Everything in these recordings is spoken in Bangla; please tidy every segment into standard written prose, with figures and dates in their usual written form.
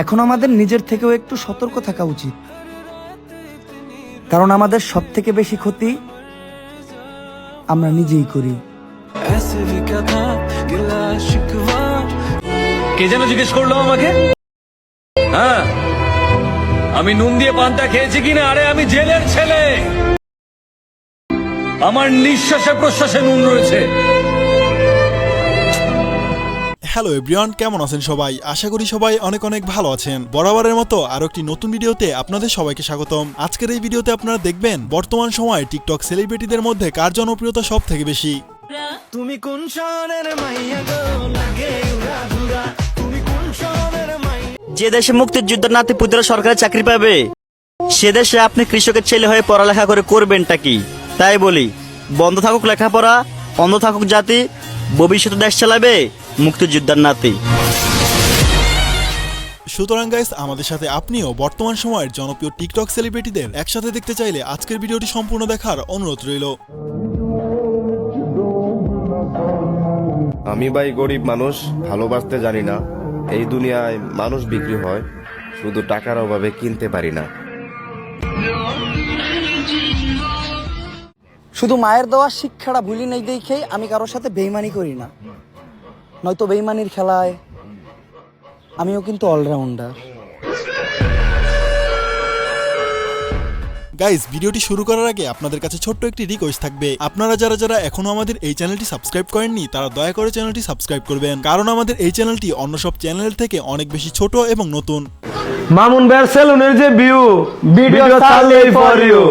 এখন আমাদের নিজের থেকেও একটু সতর্ক থাকা উচিত, কারণ আমাদের সব থেকে বেশি ক্ষতি আমরা নিজেই করি। কে যেন জিজ্ঞেস করলো আমাকে? হ্যাঁ, আমি নুন দিয়ে পান্তা খেয়েছি কিনা? আরে আমি জেলের ছেলে, আমার নিঃশ্বাসে প্রশ্বাসে নুন রয়েছে। হ্যালো এভরিওয়ান, কেমন আছেন সবাই? আশা করি সবাই অনেক অনেক ভালো আছেন। বরাবরের মতো আরো একটি নতুন ভিডিওতে আপনাদের সবাইকে স্বাগতম। আজকের এই ভিডিওতে আপনারা দেখবেন বর্তমান সময়ে টিকটক সেলিব্রিটিদের মধ্যে কার জনপ্রিয়তা সব থেকে বেশি। তুমি কোন শহরের মাইয়া গো, লাগে উড়াধুরা, তুমি কোন শহরের মাইয়া। যে দেশে মুক্তিযুদ্ধের নাতিপুতিরা সরকারি চাকরি পাবে, সে দেশে আপনি কৃষকের ছেলে হয়ে পড়ালেখা করে করবেনটা কি? তাই বলি, বন্ধ থাকুক লেখাপড়া, অন্ধ থাকুক জাতি, ভবিষ্যতে দেশ চালাবে মুক্তিযোদ্ধার নাতি। সুতরাং গাইস, আমাদের সাথে আপনিও বর্তমান সময়ের জনপ্রিয় টিকটক সেলিব্রিটিদের একসাথে দেখতে চাইলে আজকের ভিডিওটি সম্পূর্ণ দেখার অনুরোধ রইল। আমি ভাই গরিব মানুষ, ভালোবাসতে জানি না। এই দুনিয়ায় মানুষ বিক্রি হয়, শুধু টাকার অভাবে কিনতে পারি না। শুধু মায়ের দেওয়া শিক্ষাটা ভুলি নেই দেখেই আমি কারোর সাথে বেইমানি করি না, নয়তো বেইমানির খেলায় আমিও কিন্তু অলরাউন্ডার। গাইস, ভিডিওটি শুরু করার আগে আপনাদের কাছে ছোট্ট একটি রিকোয়েস্ট থাকবে। আপনারা যারা এখনো আমাদের এই চ্যানেলটি সাবস্ক্রাইব করেননি, তারা দয়া করে চ্যানেলটি সাবস্ক্রাইব করবেন, কারণ আমাদের এই চ্যানেলটি অন্য সব চ্যানেল থেকে অনেক বেশি ছোট এবং নতুন। মামুন ভাইয়ের সেলুনের যে ভিডিও ছাড়লেই ফর ইউ।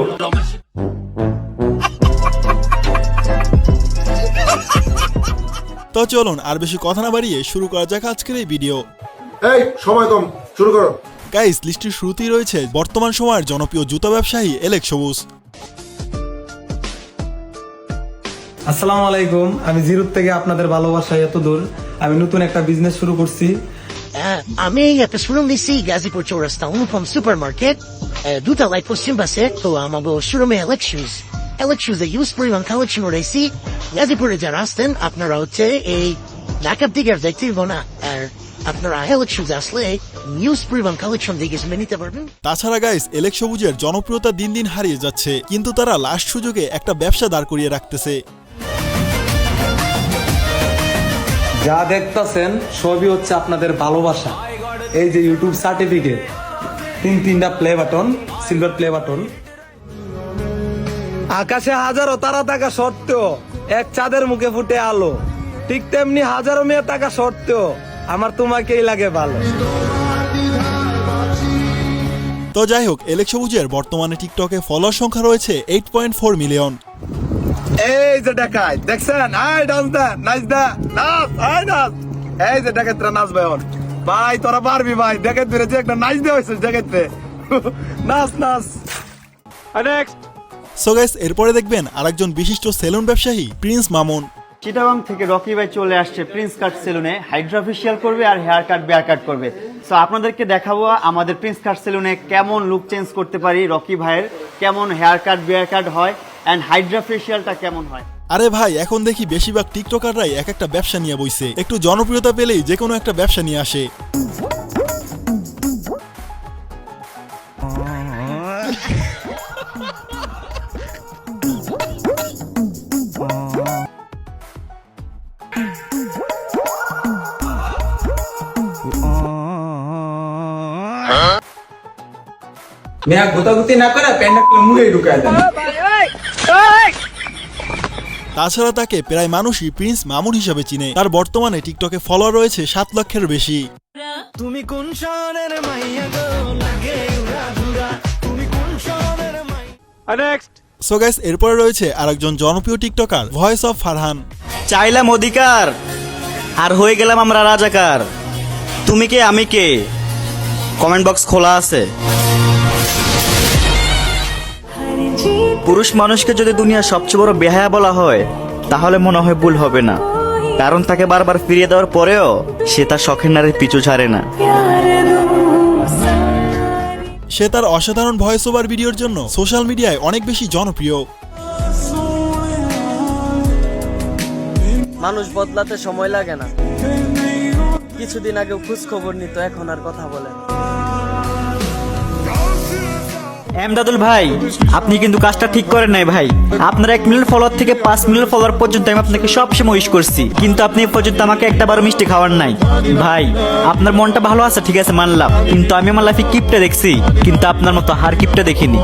তো চলুন আর বেশি কথা না বাড়িয়ে শুরু করা যাক আজকের এই ভিডিও। এই সময় কম, শুরু করো। গাইস, লিস্টের শুরুতেই রয়েছে বর্তমান সময়ের জনপ্রিয় জুতা ব্যবসায়ী এলেক্স সবুজ। আসসালামু আলাইকুম, আমি জিরো থেকে আপনাদের ভালোবাসায় এত দূর। আমি নতুন একটা বিজনেস শুরু করছি। আমি একটা শুরু দিচ্ছি গাজীপুর চৌরাস্তা অনুপম সুপার মার্কেট, দুটা লাইট পশ্চিম পাশে। তো আমাদের শোরুমে ইলেকশন ইউজ পরিমাণ কালেকশন রয়েছি। গাজীপুরে যারা আসতেন আপনারা হচ্ছে এই ঢাকার দিকে দেখতে হইব না, আর আপনারা ইলেকশন আসলে নিউজ পরিমাণ কালেকশন দেখে নিতে পারবেন। তাছাড়া গাইস, এলেক্স সবুজের জনপ্রিয়তা দিন দিন হারিয়ে যাচ্ছে, কিন্তু তারা লাস্ট সুযোগে একটা ব্যবসা দাঁড় করিয়ে রাখতেছে। যা দেখতেছেন সবই হচ্ছে আপনাদের ভালোবাসা। এই যে ইউটিউব সার্টিফিকেট, তিনটা play button, silver play button. আকাশে হাজারো তারা থাকা সত্ত্বেও এক চাঁদের মুখে ফুটে আলো, ঠিক তেমনি হাজারো মেয়ে থাকা সত্ত্বেও আমার তোমাকেই লাগে ভালো। তো যাই হোক, এলেক্স সবুজের বর্তমানে টিকটকে ফলোয়ার সংখ্যা রয়েছে 8.4 মিলিয়ন। এই যে দেখায় দেখছেন, আই ডান্স দা, নাচ দা, নাচ, আই নাচ। এই যে দেখাতরা নাচ ভাই তোরা পারবি ভাই, দেখাত ধরে যে একটা নাচ দেওয়া হয়েছে দেখাতে, নাচ নাচ। নেক্সট। সো গাইস, এরপরে দেখবেন আরেকজন বিশিষ্ট সেলুন ব্যবসায়ী প্রিন্স মামুন। চিটাগাং থেকে রকি ভাই চলে আসছে প্রিন্স কাট সেলুনে। হাইড্রা ফেশিয়াল করবে আর হেয়ার কাট বেয়ার কাট করবে। সো আপনাদেরকে দেখাবো আমাদের প্রিন্স কাট সেলুনে কেমন লুক চেঞ্জ করতে পারি, রকি ভাইয়ের কেমন হেয়ার কাট বেয়ার কাট হয়, এন্ড হাইড্রা ফেশিয়ালটা কেমন হয়। আরে ভাই, এখন দেখি বেশিরভাগ টিকটকাররাই এক একটা ব্যবসা নিয়ে বইছে। একটু জনপ্রিয়তা পেলেই যে কোনো একটা ব্যবসা নিয়ে আসে। মেয়া গোতাগুতি না করে প্যান্টটা মুখে ঢুকায় দেন। তাছাড়া তাকে প্রায় মানুষই প্রিন্স মামুন হিসাবে চিনে। তার বর্তমানে টিকটকে ফলোয়ার রয়েছে 7 লাখের বেশি। তুমি কোন শহরের মাইয়া গো, লাগে উড়াধুরা, তুমি কোন শহরের মাইয়া। নেক্সট। সো গাইস, এরপরে রয়েছে আরেকজন জনপ্রিয় টিকটকার ভয়েস অফ ফারহান। চাইলাম অধিকার আর হয়ে গেলাম আমরা রাজাকার। তুমি কে আমি কে, কমেন্ট বক্স খোলা আছে। পুরুষ মানুষকে যদি দুনিয়ার সবচেয়ে বড় বেহায়া বলা হয়, তাহলে মনে হয় ভুল হবে না, কারণ তাকে বারবার ফিরিয়ে দেওয়ার পরেও সে তার শখের নারীর পিছু ছাড়ে না। সে তার অসাধারণ ভয়েস ওভার ভিডিওর জন্য সোশ্যাল মিডিয়ায় অনেক বেশি জনপ্রিয়। মানুষ বদলাতে সময় লাগে না, কিছুদিন আগে খোঁজ খবর নিত, এখন আর কথা বলে না। এমদাদুল ভাই, আপনি কিন্তু কাজটা ঠিক করেন নাই ভাই। আপনার 1 মিলিয়ন ফলোয়ার থেকে 5 মিলিয়ন ফলোয়ার পর্যন্ত আমি আপনাকে সবসময় উইশ করছি, কিন্তু আপনি এ পর্যন্ত আমাকে একটাবারও মিষ্টি খাওয়ার নাই। ভাই, আপনার মনটা ভালো আছে, ঠিক আছে মানলাম, কিন্তু আমি আমার লাইফে কিপটা দেখছি, কিন্তু আপনার মতো হার কিপটা দেখিনি।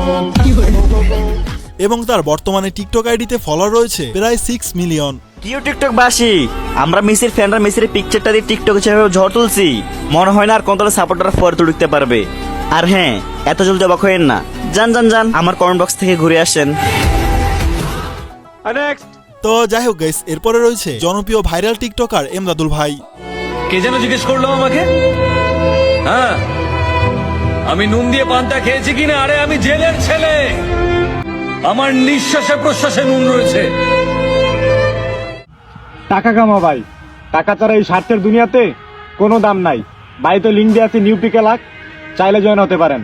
এবং তার বর্তমানে টিকটক আইডিতে ফলোয়ার রয়েছে প্রায় 6 মিলিয়ন। প্রিয় টিকটক বাসী, আমরা মেসির ফ্যানরা মেসির পিকচারটা দিয়ে টিকটকে যেভাবে ঝড় তুলছি, মনে হয় না আর কোন সাপোর্টার ফর তুলতে পারবে। আর হ্যাঁ, এত জলদি অবাক হয়েন না, যান আমার কমেন্ট বক্স থেকে ঘুরে আসেন। তো যাই হোক গাইস, এরপরে রয়েছে জনপ্রিয় ভাইরাল টিকটকার এমদাদুল ভাই। কে যেন জিজ্ঞেস করলো আমাকে? হ্যাঁ, আমি নুন দিয়ে পান্তা খেয়েছি কিনা? আরে আমি জেলের ছেলে, আমার নিঃশ্বাসে প্রশ্বাসে নুন রয়েছে। টাকা কামা ভাই, টাকা ছাড়া এই স্বার্থের দুনিয়াতে কোনো দাম নাই। ভাই তো লিঙ্ক দিয়ে আছে নিউ পিকে লাখ, চাইলে জয়েন হতে পারেন।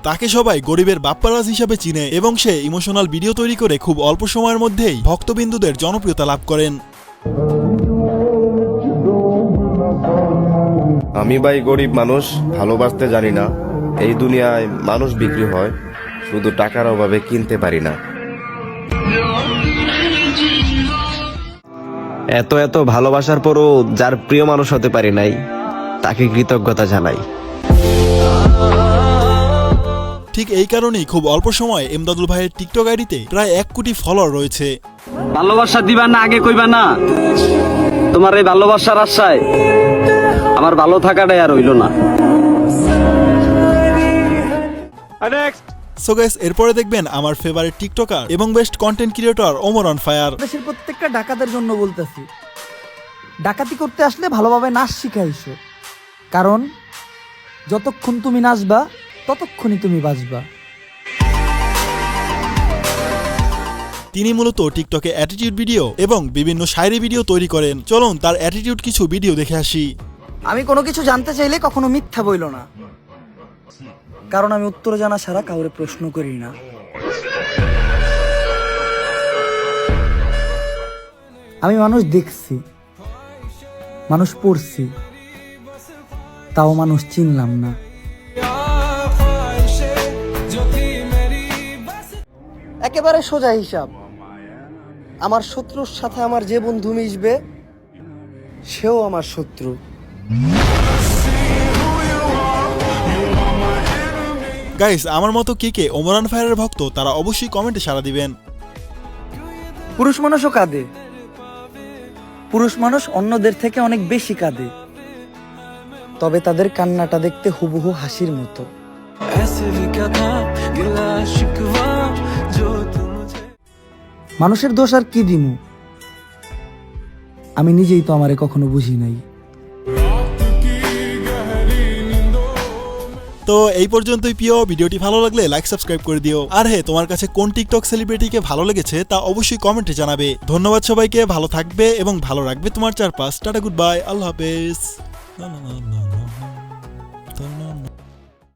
তাকে সবাই গরিবের বাপ্পারাজ হিসাবে চিনে এবং সে ইমোশনাল ভিডিও তৈরি করে খুব অল্প সময়ের মধ্যেই ভক্তবিন্দুদের জনপ্রিয়তা লাভ করেন। আমি ভাই গরিব মানুষ, ভালোবাসতে জানি না। এই দুনিয়ায় মানুষ বিক্রি হয়, শুধু টাকার অভাবে কিনতে পারি না। এত এত ভালোবাসার পরও যার প্রিয় মানুষ হতে পারি নাই, তাকে কৃতজ্ঞতা জানাই। ঠিক এই কারণেই খুব অল্প সময়ে এমদাদুল ভাইয়ের টিকটক আইডিতে প্রায় 1 কোটি ফলোয়ার রয়েছে। ভালোবাসা দিবা না আগে কইবা না? তোমার এই ভালোবাসার আশায় আমার ভালো থাকাটাই আর হইল না। সো গাইস, এরপরে দেখবেন আমার ফেভারিট টিকটকার এবং best content creator Omar on fire. দেশের প্রত্যেকটা ডাকাতের জন্য বলতেছি, ডাকাতি করতে আসলে ভালোভাবে নাচ শিখাইছো, কারণ যতক্ষণ তুমি নাচবা ততক্ষণই তুমি বাঁচবা। তিনি মূলত টিকটকে অ্যাটিটিউড ভিডিও এবং বিভিন্ন শায়রি ভিডিও তৈরি করেন। চলুন তার অ্যাটিটিউড কিছু ভিডিও দেখে আসি। আমি কোনো কিছু জানতে চাইলে কখনো মিথ্যা বইল না, কারণ আমি উত্তর জানা ছাড়া কাউরে প্রশ্ন করি না। আমি মানুষ দেখছি, মানুষ পড়ছি, তাও মানুষ চিনলাম না। একেবারে সোজা হিসাব, আমার শত্রুর সাথে আমার যে বন্ধু মিশবে সেও আমার শত্রু। গাইস, আমার মতো কে কে ওমর অন ফায়ারের ভক্ত তারা অবশ্যই কমেন্টে সাড়া দিবেন। পুরুষ মানুষও কাঁদে, পুরুষ মানুষ অন্যদের থেকে অনেক বেশি কাঁদে, তবে তাদের কান্নাটা দেখতে হুবহু হাসির মতো। মানুষের দোষ আর কি দিমু, আমি নিজেই তো আমারে কখনো বুঝি নাই। তো এই পর্যন্তই প্রিয়, ভিডিওটি ভালো লাগলে লাইক সাবস্ক্রাইব করে দিও। আর হ্যাঁ, তোমার কাছে কোন টিকটক সেলিব্রিটিকে ভালো লেগেছে তা অবশ্যই কমেন্টে জানাবে। ধন্যবাদ সবাইকে, ভালো থাকবে এবং ভালো রাখবে তোমার চারপাশ। টাটা, গুড বাই, আল্লাহ হাফেজ।